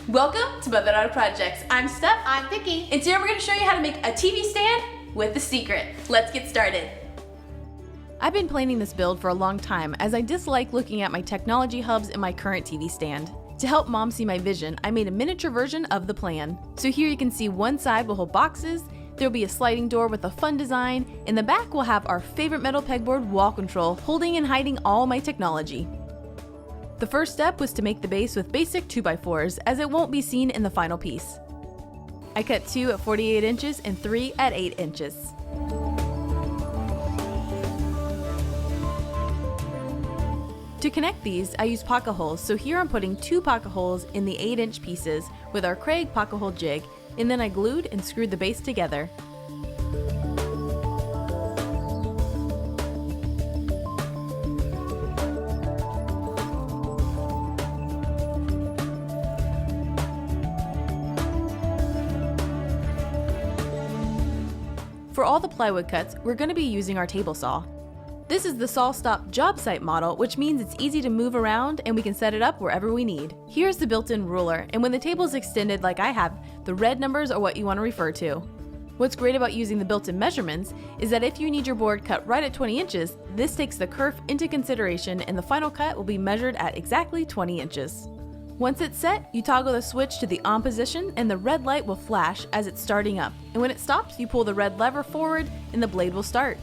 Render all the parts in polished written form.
Welcome to Mother Daughter Projects. I'm Steph. I'm Vicki. And today we're going to show you how to make a TV stand with the secret. Let's get started. I've been planning this build for a long time as I dislike looking at my technology hubs in my current TV stand. To help Mom see my vision, I made a miniature version of the plan. So here you can see one side will hold boxes, there'll be a sliding door with a fun design, and the back will have our favorite metal pegboard wall control holding and hiding all my technology. The first step was to make the base with basic 2x4s as it won't be seen in the final piece. I cut 2 at 48 inches and 3 at 8 inches. To connect these, I use pocket holes, so here I'm putting 2 pocket holes in the 8-inch pieces with our Craig pocket hole jig, and then I glued and screwed the base together. For all the plywood cuts, we're going to be using our table saw. This is the SawStop job site model, which means it's easy to move around and we can set it up wherever we need. Here's the built-in ruler, and when the table is extended like I have, the red numbers are what you want to refer to. What's great about using the built-in measurements is that if you need your board cut right at 20 inches, this takes the kerf into consideration and the final cut will be measured at exactly 20 inches. Once it's set, you toggle the switch to the on position and the red light will flash as it's starting up. And when it stops, you pull the red lever forward and the blade will start.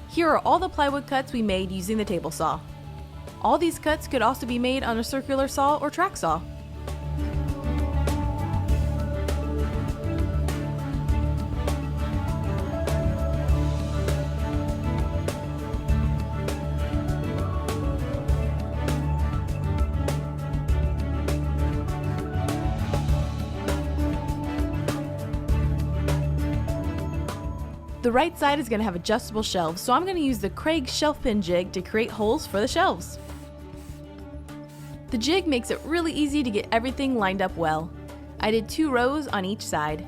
Here are all the plywood cuts we made using the table saw. All these cuts could also be made on a circular saw or track saw. The right side is going to have adjustable shelves, so I'm going to use the Craig shelf pin jig to create holes for the shelves. The jig makes it really easy to get everything lined up well. I did 2 rows on each side.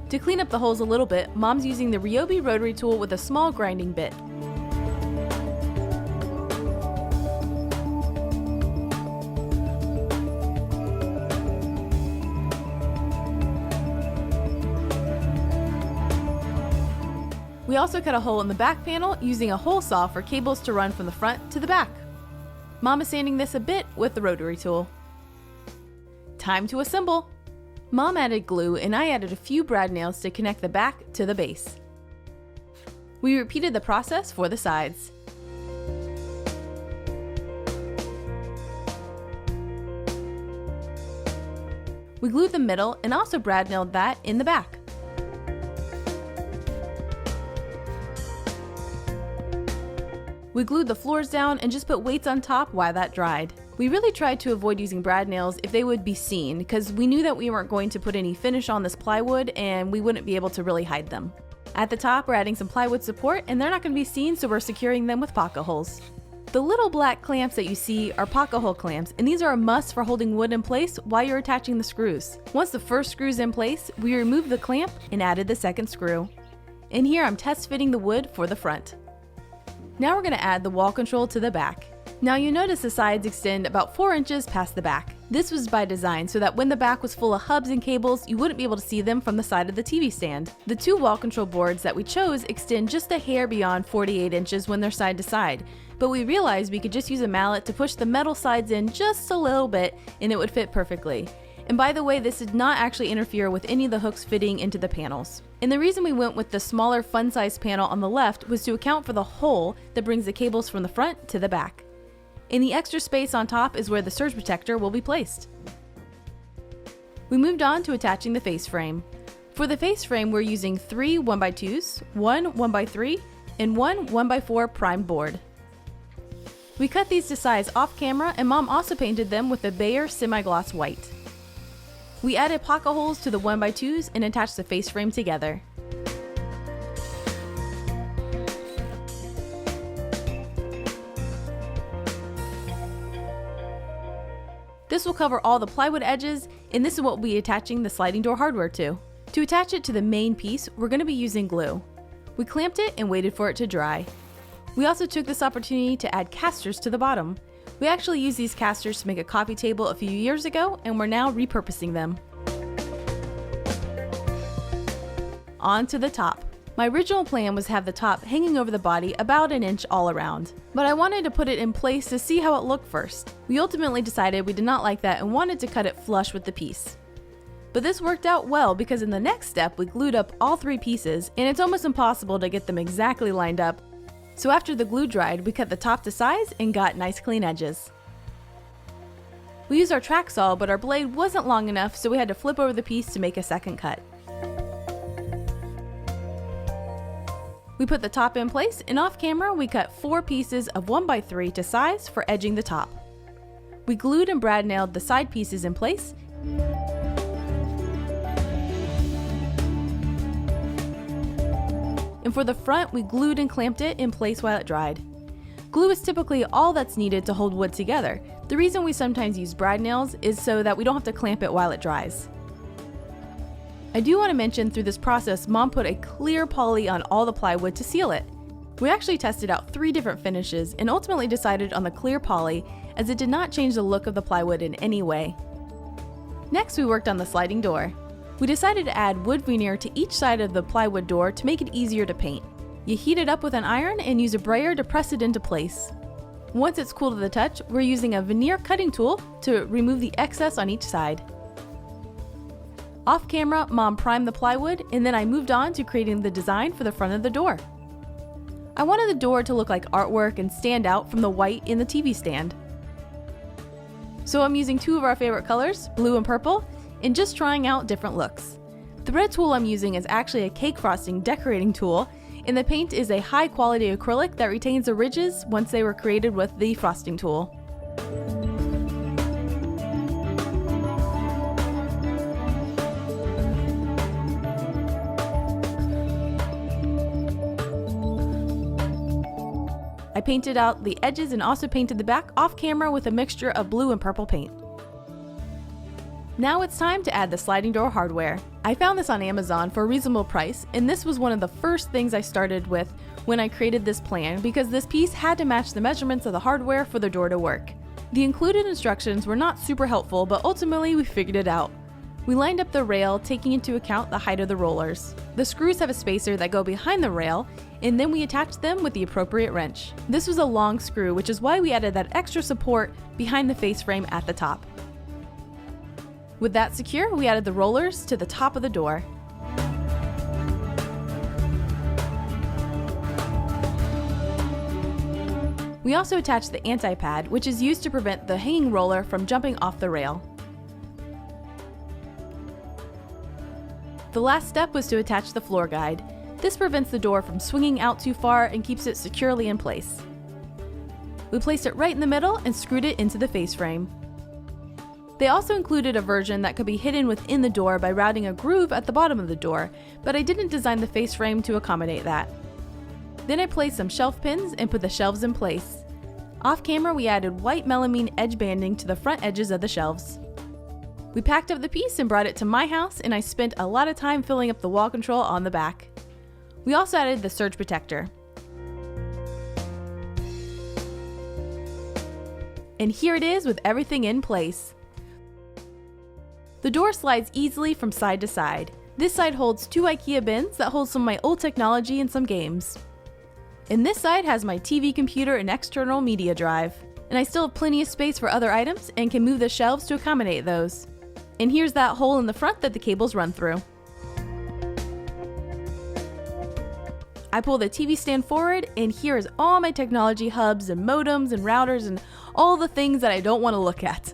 To clean up the holes a little bit, Mom's using the Ryobi rotary tool with a small grinding bit. We also cut a hole in the back panel using a hole saw for cables to run from the front to the back. Mom is sanding this a bit with the rotary tool. Time to assemble! Mom added glue and I added a few brad nails to connect the back to the base. We repeated the process for the sides. We glued the middle and also brad nailed that in the back. We glued the floors down and just put weights on top while that dried. We really tried to avoid using brad nails if they would be seen because we knew that we weren't going to put any finish on this plywood and we wouldn't be able to really hide them. At the top, we're adding some plywood support and they're not going to be seen, so we're securing them with pocket holes. The little black clamps that you see are pocket hole clamps, and these are a must for holding wood in place while you're attaching the screws. Once the first screw is in place, we removed the clamp and added the second screw. And here I'm test fitting the wood for the front. Now we're going to add the wall control to the back. Now you notice the sides extend about 4 inches past the back. This was by design so that when the back was full of hubs and cables, you wouldn't be able to see them from the side of the TV stand. The 2 wall control boards that we chose extend just a hair beyond 48 inches when they're side to side, but we realized we could just use a mallet to push the metal sides in just a little bit and it would fit perfectly. And by the way, this did not actually interfere with any of the hooks fitting into the panels. And the reason we went with the smaller fun-sized panel on the left was to account for the hole that brings the cables from the front to the back. And the extra space on top is where the surge protector will be placed. We moved on to attaching the face frame. For the face frame, we're using 3 1x2s, 1 1x3, and 1 1x4 primed board. We cut these to size off camera, and Mom also painted them with a Bayer semi-gloss white. We added pocket holes to the 1x2s and attached the face frame together. This will cover all the plywood edges, and this is what we'll be attaching the sliding door hardware to. To attach it to the main piece, we're going to be using glue. We clamped it and waited for it to dry. We also took this opportunity to add casters to the bottom. We actually used these casters to make a coffee table a few years ago, and we're now repurposing them. On to the top. My original plan was to have the top hanging over the body about an inch all around, but I wanted to put it in place to see how it looked first. We ultimately decided we did not like that and wanted to cut it flush with the piece. But this worked out well because in the next step we glued up all 3 pieces, and it's almost impossible to get them exactly lined up. So after the glue dried, we cut the top to size and got nice clean edges. We used our track saw, but our blade wasn't long enough, so we had to flip over the piece to make a second cut. We put the top in place, and off camera we cut 4 pieces of 1x3 to size for edging the top. We glued and brad nailed the side pieces in place. And for the front, we glued and clamped it in place while it dried. Glue is typically all that's needed to hold wood together. The reason we sometimes use brad nails is so that we don't have to clamp it while it dries. I do want to mention through this process, Mom put a clear poly on all the plywood to seal it. We actually tested out 3 different finishes and ultimately decided on the clear poly as it did not change the look of the plywood in any way. Next, we worked on the sliding door. We decided to add wood veneer to each side of the plywood door to make it easier to paint. You heat it up with an iron and use a brayer to press it into place. Once it's cool to the touch, we're using a veneer cutting tool to remove the excess on each side. Off camera, Mom primed the plywood, and then I moved on to creating the design for the front of the door. I wanted the door to look like artwork and stand out from the white in the TV stand. So I'm using 2 of our favorite colors, blue and purple, and just trying out different looks. The red tool I'm using is actually a cake frosting decorating tool, and the paint is a high quality acrylic that retains the ridges once they were created with the frosting tool. I painted out the edges and also painted the back off camera with a mixture of blue and purple paint. Now it's time to add the sliding door hardware. I found this on Amazon for a reasonable price, and this was one of the first things I started with when I created this plan because this piece had to match the measurements of the hardware for the door to work. The included instructions were not super helpful, but ultimately we figured it out. We lined up the rail, taking into account the height of the rollers. The screws have a spacer that go behind the rail, and then we attached them with the appropriate wrench. This was a long screw, which is why we added that extra support behind the face frame at the top. With that secure, we added the rollers to the top of the door. We also attached the anti-pad, which is used to prevent the hanging roller from jumping off the rail. The last step was to attach the floor guide. This prevents the door from swinging out too far and keeps it securely in place. We placed it right in the middle and screwed it into the face frame. They also included a version that could be hidden within the door by routing a groove at the bottom of the door, but I didn't design the face frame to accommodate that. Then I placed some shelf pins and put the shelves in place. Off camera, we added white melamine edge banding to the front edges of the shelves. We packed up the piece and brought it to my house, and I spent a lot of time filling up the wall control on the back. We also added the surge protector. And here it is with everything in place. The door slides easily from side to side. This side holds 2 IKEA bins that hold some of my old technology and some games. And this side has my TV computer and external media drive. And I still have plenty of space for other items and can move the shelves to accommodate those. And here's that hole in the front that the cables run through. I pull the TV stand forward, and here is all my technology hubs and modems and routers and all the things that I don't want to look at.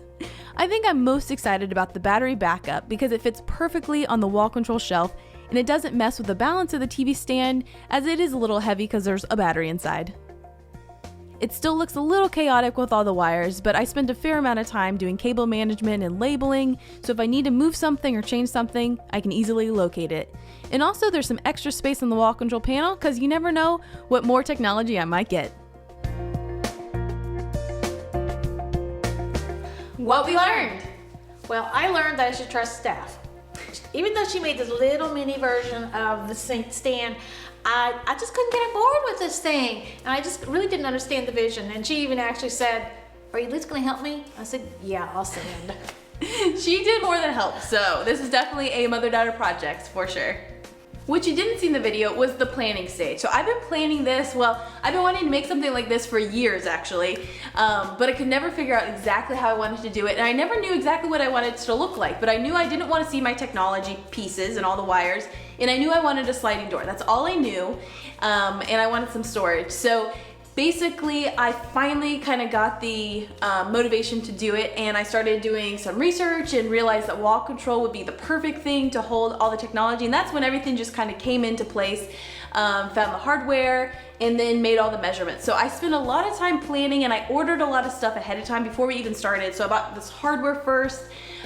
I think I'm most excited about the battery backup because it fits perfectly on the wall control shelf and it doesn't mess with the balance of the TV stand as it is a little heavy because there's a battery inside. It still looks a little chaotic with all the wires, but I spend a fair amount of time doing cable management and labeling, so if I need to move something or change something, I can easily locate it. And also there's some extra space on the wall control panel because you never know what more technology I might get. What we learned. Well, I learned that I should trust Steph. Even though she made this little mini version of the sink stand, I just couldn't get on board with this thing. And I just really didn't understand the vision. And she even actually said, "Are you at least gonna help me?" I said, "Yeah, I'll stand." She did more than help, so this is definitely a mother-daughter project for sure. What you didn't see in the video was the planning stage. So I've been planning this, well, I've been wanting to make something like this for years actually, but I could never figure out exactly how I wanted to do it, and I never knew exactly what I wanted it to look like, but I knew I didn't want to see my technology pieces and all the wires, and I knew I wanted a sliding door. That's all I knew, and I wanted some storage. So basically, I finally kind of got the motivation to do it, and I started doing some research and realized that wall control would be the perfect thing to hold all the technology, and that's when everything just kind of came into place. Found the hardware and then made all the measurements. So I spent a lot of time planning, and I ordered a lot of stuff ahead of time before we even started. So I bought this hardware first,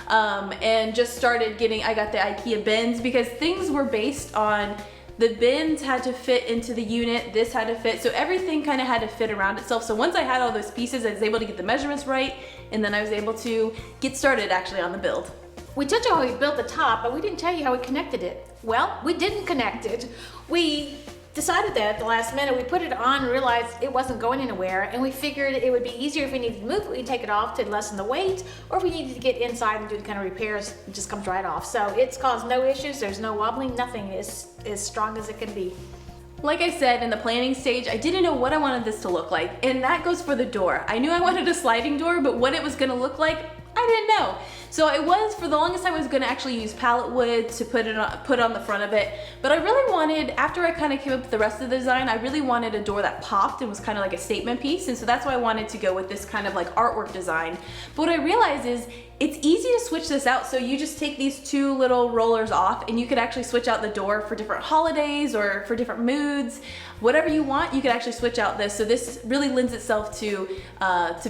and just started getting, I got the IKEA bins because things were based on the bins had to fit into the unit, this had to fit, so everything kind of had to fit around itself. So once I had all those pieces, I was able to get the measurements right, and then I was able to get started actually on the build. We told you how we built the top, but we didn't tell you how we connected it. Well, we didn't connect it. We decided that at the last minute. We put it on and realized it wasn't going anywhere, and we figured it would be easier if we needed to move it, we'd take it off to lessen the weight, or if we needed to get inside and do the kind of repairs, it just comes right off. So it's caused no issues, there's no wobbling, nothing is as strong as it can be. Like I said, in the planning stage, I didn't know what I wanted this to look like, and that goes for the door. I knew I wanted a sliding door, but what it was gonna look like, I didn't know. So it was, for the longest time, I was gonna actually use pallet wood to put on the front of it. But I really wanted, after I kind of came up with the rest of the design, I really wanted a door that popped and was kind of like a statement piece. And so that's why I wanted to go with this kind of like artwork design. But what I realized is it's easy to switch this out. So you just take these two little rollers off, and you could actually switch out the door for different holidays or for different moods. Whatever you want, you could actually switch out this. So this really lends itself to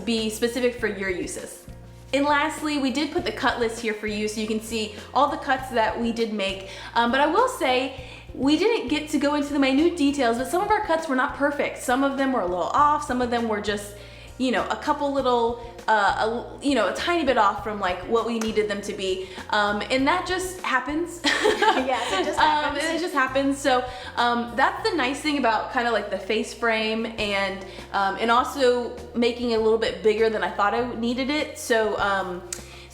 be specific for your uses. And lastly, we did put the cut list here for you so you can see all the cuts that we did make. But I will say, we didn't get to go into the minute details, but some of our cuts were not perfect. Some of them were a little off, some of them were just, you know, a couple little, a tiny bit off from like what we needed them to be. And that just happens. Yes, it just happens. It just happens. So that's the nice thing about kind of like the face frame, and also making it a little bit bigger than I thought I needed it. So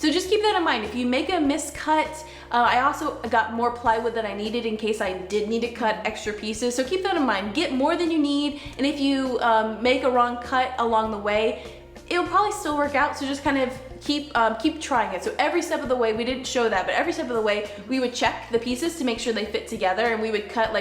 just keep that in mind. If you make a miscut, I also got more plywood than I needed in case I did need to cut extra pieces. So keep that in mind. Get more than you need, and if you make a wrong cut along the way, it'll probably still work out. So just kind of keep trying it. So every step of the way, we didn't show that, but every step of the way, we would check the pieces to make sure they fit together, and we would cut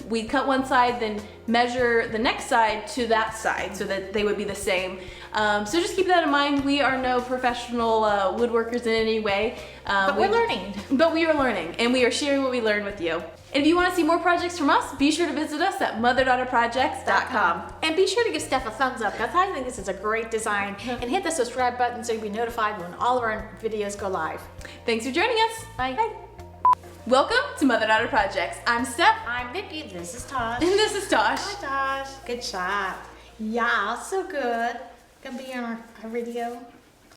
we'd cut one side, then measure the next side to that side so that they would be the same. So just keep that in mind. We are no professional woodworkers in any way. But we're learning. But we are learning, and we are sharing what we learned with you. And if you want to see more projects from us, be sure to visit us at motherdaughterprojects.com. And be sure to give Steph a thumbs up, because I think this is a great design. And hit the subscribe button so you'll be notified when all of our videos go live. Thanks for joining us. Bye. Bye. Welcome to Mother Daughter Projects. I'm Steph. I'm Vicki. This is Tosh. And this is Tosh. Hi, Tosh. Good shot. Yeah, so good. Gonna be on our video.